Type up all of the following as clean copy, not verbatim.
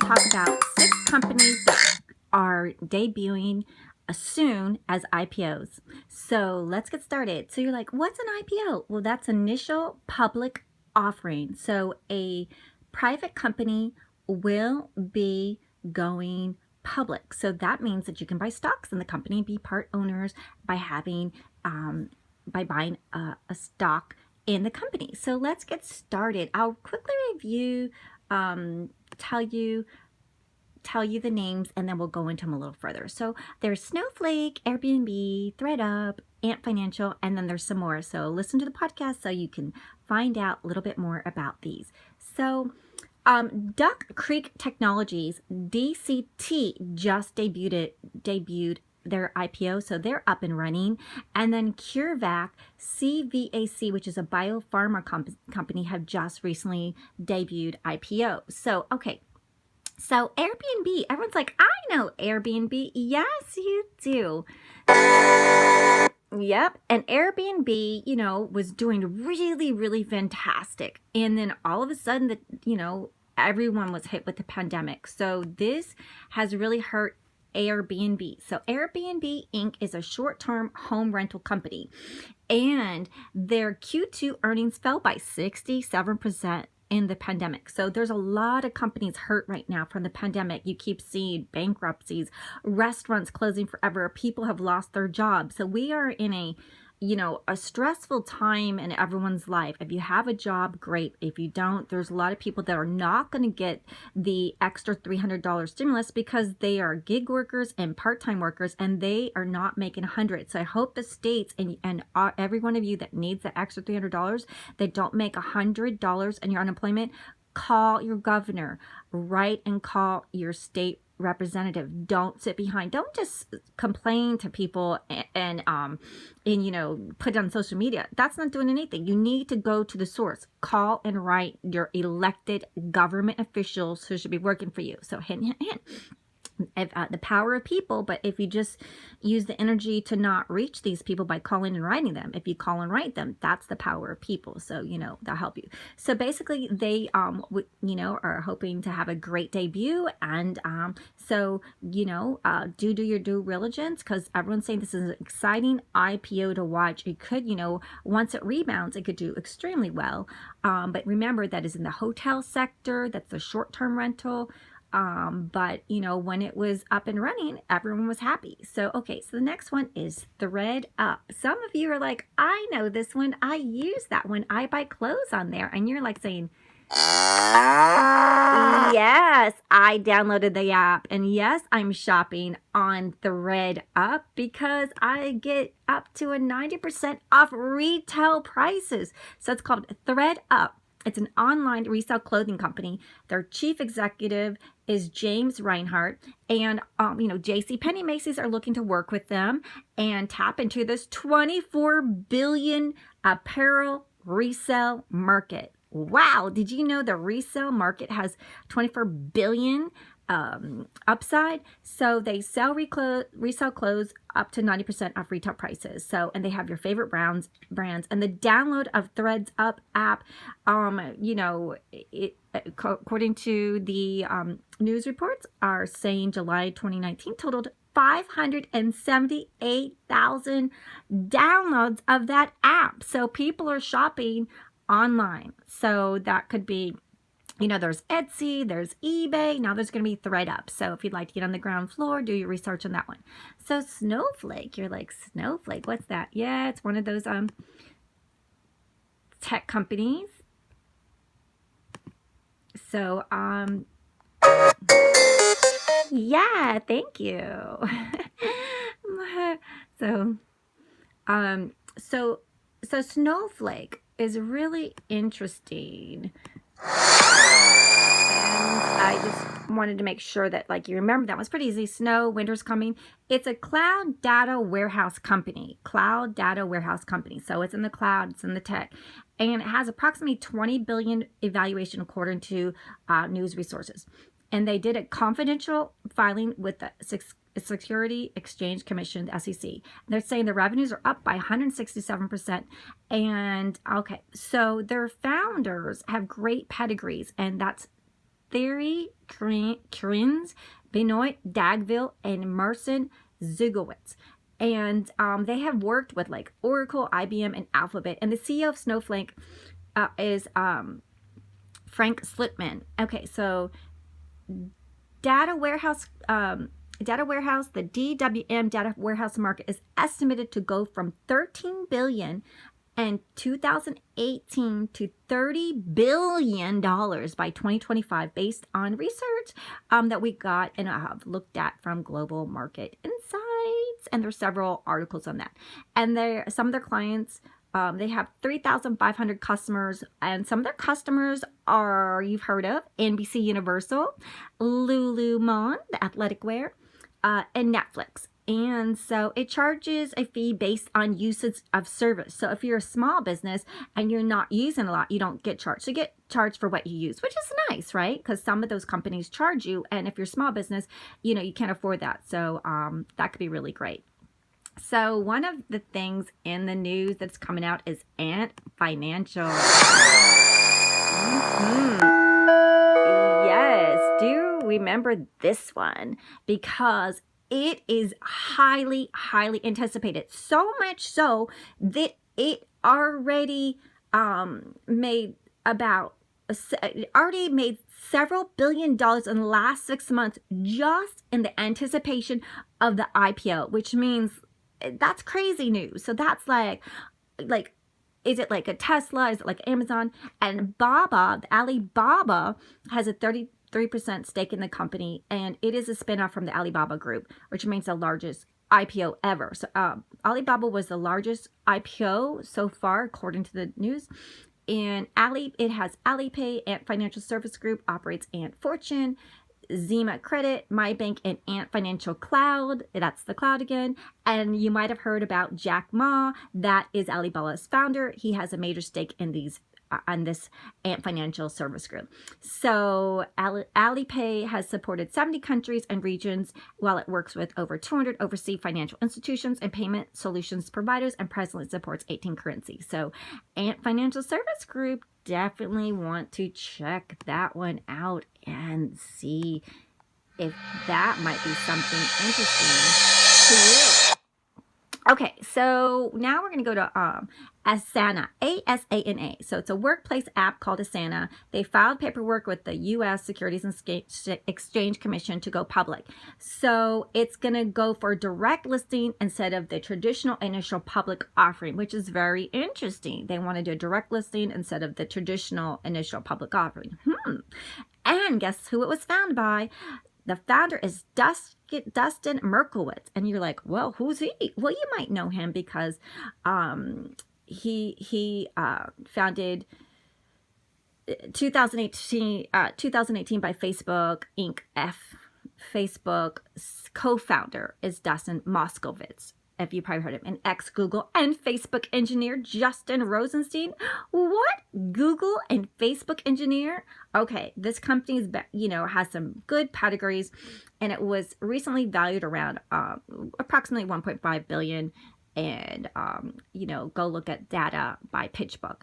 talk about 6 companies that are debuting soon as IPOs. So let's get started. So you're like, what's an IPO? Well, that's initial public offering. So a private company will be going public. So that means that you can buy stocks in the company, be part owners by having by buying a stock in the company. So let's get started. I'll quickly review, tell you the names, and then we'll go into them a little further. So there's Snowflake, Airbnb, ThreadUp, Ant Financial, and then there's some more. So listen to the podcast so you can find out a little bit more about these. So Duck Creek Technologies, DCT, just debuted their IPO, so they're up and running. And then CureVac, CVAC, which is a biopharma company, have just recently debuted IPO. So, okay. So Airbnb, everyone's like, I know Airbnb. Yes, you do. Yep. And Airbnb, was doing really, really fantastic. And then all of a sudden, everyone was hit with the pandemic. So this has really hurt Airbnb. So Airbnb Inc. is a short-term home rental company. And their Q2 earnings fell by 67% in the pandemic. So there's a lot of companies hurt right now from the pandemic. You keep seeing bankruptcies, restaurants closing forever, people have lost their jobs. So we are in a stressful time in everyone's life. If you have a job, great. If you don't, there's a lot of people that are not going to get the extra $300 stimulus because they are gig workers and part-time workers, and they are not making 100. So I hope the states and every one of you that needs the extra $300 that don't make $100 in your unemployment, call your governor, write and call your state representative. Don't sit behind. Don't just complain to people and put it on social media. That's not doing anything. You need to go to the source. Call and write your elected government officials who should be working for you. So hint, hint, hint. If, the power of people, but if you just use the energy to not reach these people by calling and writing them, if you call and write them, that's the power of people. So, they'll help you. So basically they, are hoping to have a great debut. And do your due diligence, because everyone's saying this is an exciting IPO to watch. It could, once it rebounds, it could do extremely well. But remember, that is in the hotel sector. That's the short-term rental. But when it was up and running, everyone was happy. So, okay. So the next one is ThreadUp. Some of you are like, I know this one. I use that one. I buy clothes on there. And you're like saying, yes, I downloaded the app. And yes, I'm shopping on ThreadUp because I get up to a 90% off retail prices. So it's called ThreadUp. It's an online resale clothing company. Their chief executive is James Reinhart. And, JCPenney, Macy's are looking to work with them and tap into this $24 billion apparel resale market. Wow. Did you know the resale market has $24 billion upside? So they sell resale clothes up to 90% off retail prices. So, and they have your favorite brands, and the download of ThreadUp app, according to the news reports, are saying July 2019 totaled 578,000 downloads of that app. So people are shopping online. So that could be, there's Etsy, there's eBay. Now there's going to be ThreadUp. So if you'd like to get on the ground floor, do your research on that one. So Snowflake, you're like, Snowflake, what's that? Yeah, it's one of those tech companies. So yeah, thank you. So Snowflake is really interesting. And I just wanted to make sure that, you remember, that was pretty easy. Snow, winter's coming. It's a cloud data warehouse company. So it's in the cloud, it's in the tech. And it has approximately 20 billion evaluation according to news resources. And they did a confidential filing with the Security Exchange Commission, the SEC. They're saying the revenues are up by 167%. And okay, so their founders have great pedigrees, and that's Thierry Krins, Benoit Dagville, and Marcin Zugowitz. And they have worked with like Oracle, IBM, and Alphabet. And the CEO of Snowflake is Frank Slipman. Okay, so data warehouse, the DWM data warehouse market is estimated to go from 13 billion in 2018 to $30 billion by 2025, based on research that we got and have looked at from Global Market Insights. And there's several articles on that. And some of their clients, they have 3,500 customers, and some of their customers are, you've heard of, NBC Universal, Lululemon, the athletic wear, and Netflix. And so it charges a fee based on usage of service. So if you're a small business and you're not using a lot, you don't get charged. So you get charged for what you use, which is nice, right? Because some of those companies charge you. And if you're a small business, you can't afford that. So that could be really great. So one of the things in the news that's coming out is Ant Financial. Yes, do remember this one, because it is highly, highly anticipated. So much so that it already made several $billion in the last 6 months just in the anticipation of the IPO, which means that's crazy news. So that's like, is it like a Tesla? Is it like Amazon? And Alibaba has a 33% stake in the company, and it is a spinoff from the Alibaba Group, which means the largest IPO ever. So Alibaba was the largest IPO so far, according to the news. And it has Alipay, Ant Financial Service Group operates Ant Fortune, Zima Credit, MyBank, and Ant Financial Cloud. That's the cloud again. And you might have heard about Jack Ma. That is Alibaba's founder. He has a major stake in these on this Ant Financial Service Group. So Alipay has supported 70 countries and regions, while it works with over 200 overseas financial institutions and payment solutions providers, and presently supports 18 currencies. So Ant Financial Service Group, definitely want to check that one out and see if that might be something interesting to you. Okay, so now we're going to go to Asana, Asana. So it's a workplace app called Asana. They filed paperwork with the U.S. Securities and Exchange Commission to go public. So it's going to go for direct listing instead of the traditional initial public offering, which is very interesting. They want to do a direct listing instead of the traditional initial public offering. And guess who it was founded by? The founder is Dustin Merkowitz. And you're like, well, who's he? Well, you might know him because he founded 2018 by Facebook Inc. Facebook's co-founder is Dustin Moskowitz. If you probably heard of him, an ex-Google and Facebook engineer, Justin Rosenstein. What? Google and Facebook engineer? Okay, this company is, has some good pedigrees, and it was recently valued around approximately 1.5 billion. And go look at data by PitchBook.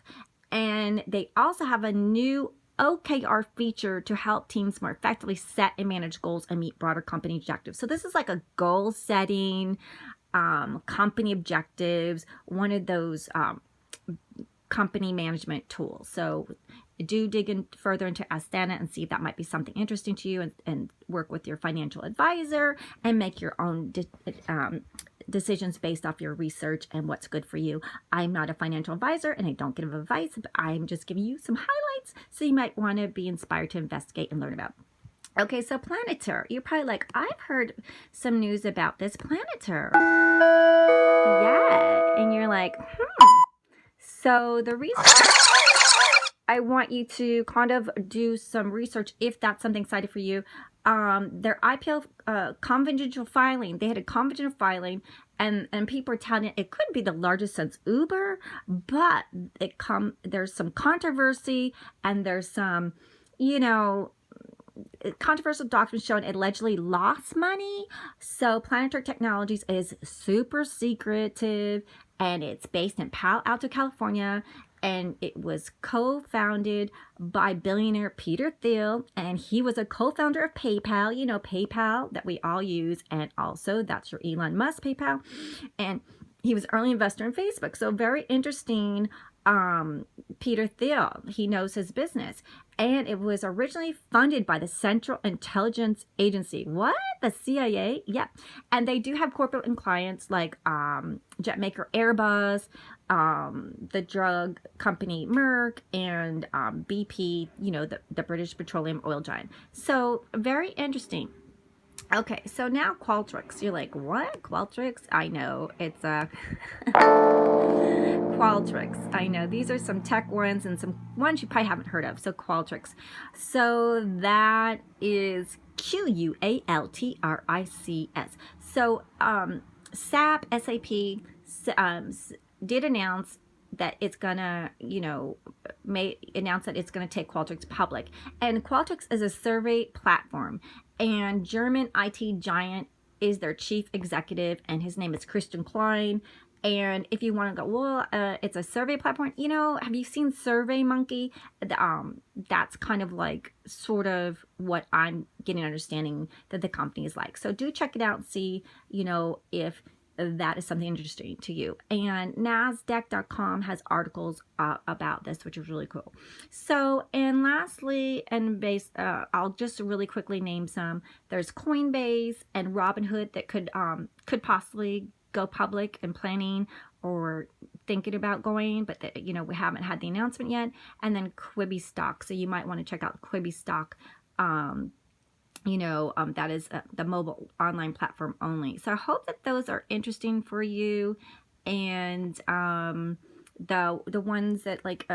And they also have a new OKR feature to help teams more effectively set and manage goals and meet broader company objectives. So this is like a goal setting, company objectives, one of those company management tools. So do dig in further into Asana and see if that might be something interesting to you, and work with your financial advisor and make your own decisions based off your research and what's good for you. I'm not a financial advisor and I don't give advice, but I'm just giving you some highlights so you might want to be inspired to investigate and learn about. Okay, so Planetary. You're probably like, I've heard some news about this Planetary. Yeah, and you're like, So the reason I want you to kind of do some research, if that's something exciting for you, their IPO confidential filing. They had a confidential filing, and people are telling it could be the largest since Uber, but there's some controversy, and there's some, controversial documents showing it allegedly lost money. So Planetary Technologies is super secretive, and it's based in Palo Alto, California. and it was co-founded by billionaire Peter Thiel, and he was a co-founder of PayPal, you know, PayPal that we all use, and also that's your Elon Musk PayPal, and he was early investor in Facebook. So very interesting. Peter Thiel, he knows his business, and it was originally funded by the Central Intelligence Agency. What? The CIA? Yeah. And they do have corporate and clients like jet maker Airbus, the drug company Merck, and BP, you know, the British petroleum oil giant. So very interesting. Okay, so now Qualtrics. You're like, what? Qualtrics? I know. It's a Qualtrics. I know. These are some tech ones and some ones you probably haven't heard of. So Qualtrics. So that is Qualtrics. So SAP did announce that it's gonna, you know, announce that it's gonna take Qualtrics public. And Qualtrics is a survey platform, and German IT giant is their chief executive, and his name is Christian Klein. And if you want to go, well, it's a survey platform, you know, have you seen SurveyMonkey? That's kind of like sort of what I'm getting understanding that the company is like. So do check it out and see, you know, if that is something interesting to you. And NASDAQ.com has articles about this, which is really cool. So, and lastly, and I'll just really quickly name some. There's Coinbase and Robinhood that could possibly go public and planning or thinking about going, but you know, we haven't had the announcement yet. And then Quibi stock. So you might want to check out Quibi stock. You know, that is the mobile online platform only. So I hope that those are interesting for you. And the ones that like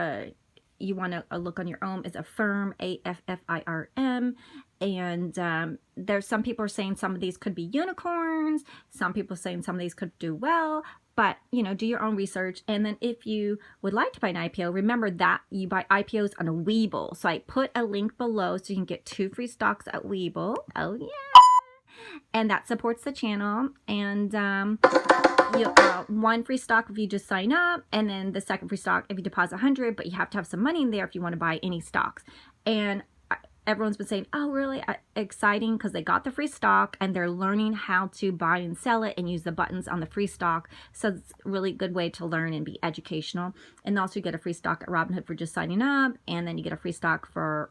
you want to look on your own is Affirm, AFFIRM. And there's some people are saying some of these could be unicorns. Some people are saying some of these could do well. But, you know, do your own research. And then if you would like to buy an IPO, remember that you buy IPOs on a Webull. So I put a link below so you can get 2 free stocks at Webull. Oh, yeah. And that supports the channel. And you 1 free stock if you just sign up. And then the second free stock if you deposit 100. But you have to have some money in there if you want to buy any stocks. And everyone's been saying, oh, really exciting, because they got the free stock and they're learning how to buy and sell it and use the buttons on the free stock. So it's a really good way to learn and be educational. And also you get a free stock at Robinhood for just signing up. And then you get a free stock for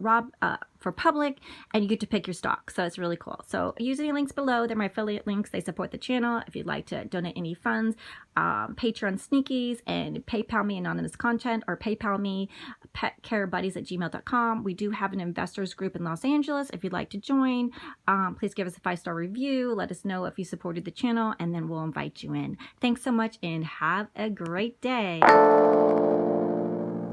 public, and you get to pick your stock. So it's really cool. So using the links below, they're my affiliate links. They support the channel. If you'd like to donate any funds, Patreon sneakies, and PayPal me anonymous content, or PayPal me petcarebuddies@gmail.com. We do have an investors group in Los Angeles. If you'd like to join, please give us a 5-star review. Let us know if you supported the channel, and then we'll invite you in. Thanks so much, and have a great day.